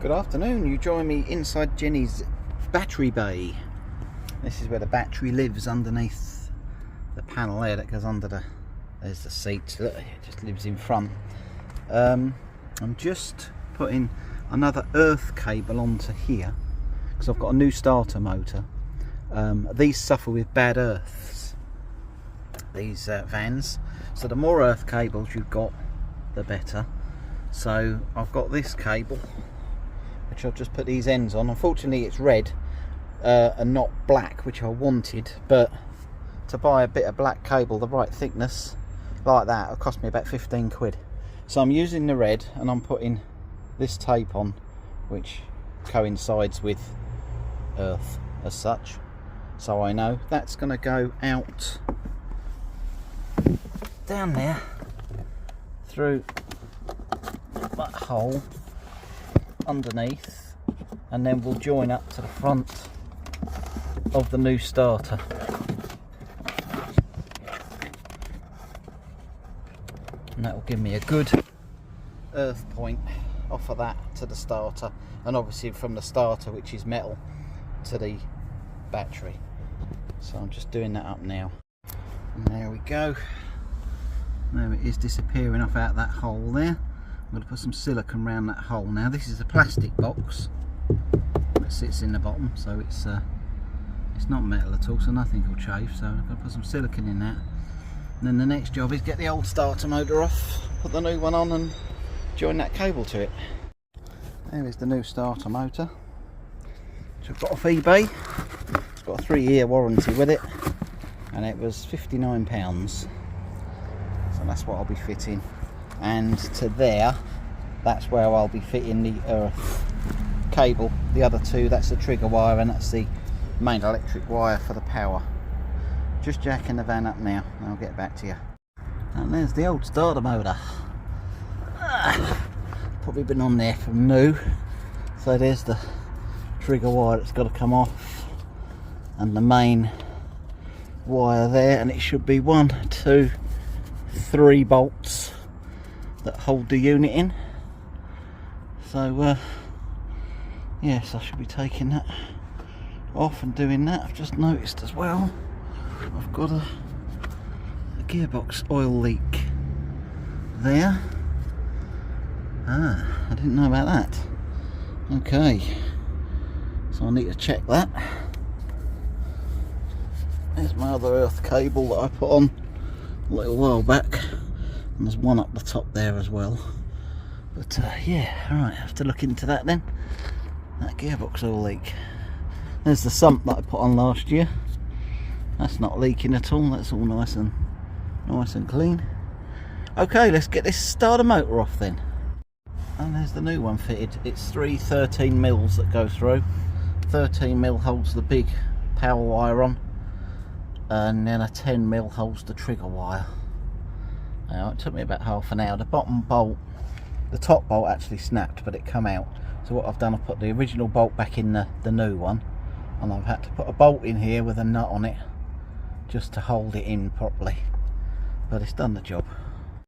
Good afternoon, you join me inside Jenny's battery bay. This is where the battery lives, underneath the panel there that goes under there's the seat. Look, it just lives in front. I'm just putting another earth cable onto here because I've got a new starter motor. These suffer with bad earths, these vans, so the more earth cables you've got, the better. So I've got this cable, which I've just put these ends on. Unfortunately it's red and not black, which I wanted, but to buy a bit of black cable the right thickness like that, it'll cost me about 15 quid. So I'm using the red and I'm putting this tape on, which coincides with earth as such, so I know that's going to go out down there through that hole underneath, and then we'll join up to the front of the new starter. And that will give me a good earth point off of that to the starter, and obviously from the starter, which is metal, to the battery. So I'm just doing that up now, and there we go. There it is, disappearing off out that hole there. I'm going to put some silicone around that hole now. This is a plastic box that sits in the bottom, so it's not metal at all, so nothing will chafe. So I'm going to put some silicone in that. And then the next job is get the old starter motor off, put the new one on and join that cable to it. There is the new starter motor, which I've got off eBay. It's got a 3-year warranty with it, and it was £59. So that's what I'll be fitting. And to there, that's where I'll be fitting the earth cable. The other two, that's the trigger wire and that's the main electric wire for the power. Just jacking the van up now and I'll get back to you. And there's the old starter motor. Probably been on there from new. So there's the trigger wire that's got to come off, and the main wire there, and it should be 1, 2, 3 bolts that hold the unit in. So yes, I should be taking that off and doing that. I've just noticed as well I've got a gearbox oil leak there. I didn't know about that. Okay, so I need to check that. There's my other earth cable that I put on a little while back, and there's one up the top there as well. But yeah, alright, I have to look into that then. That gearbox oil leak. There's the sump that I put on last year. That's not leaking at all. That's all nice and clean. Okay, let's get this starter motor off then. And there's the new one fitted. It's 3 13mm that go through. 13mm holds the big power wire on, and then a 10mm holds the trigger wire. Now, it took me about half an hour. The bottom bolt, the top bolt actually snapped, but it come out. So what I've done, I've put the original bolt back in the new one, and I've had to put a bolt in here with a nut on it just to hold it in properly. But it's done the job.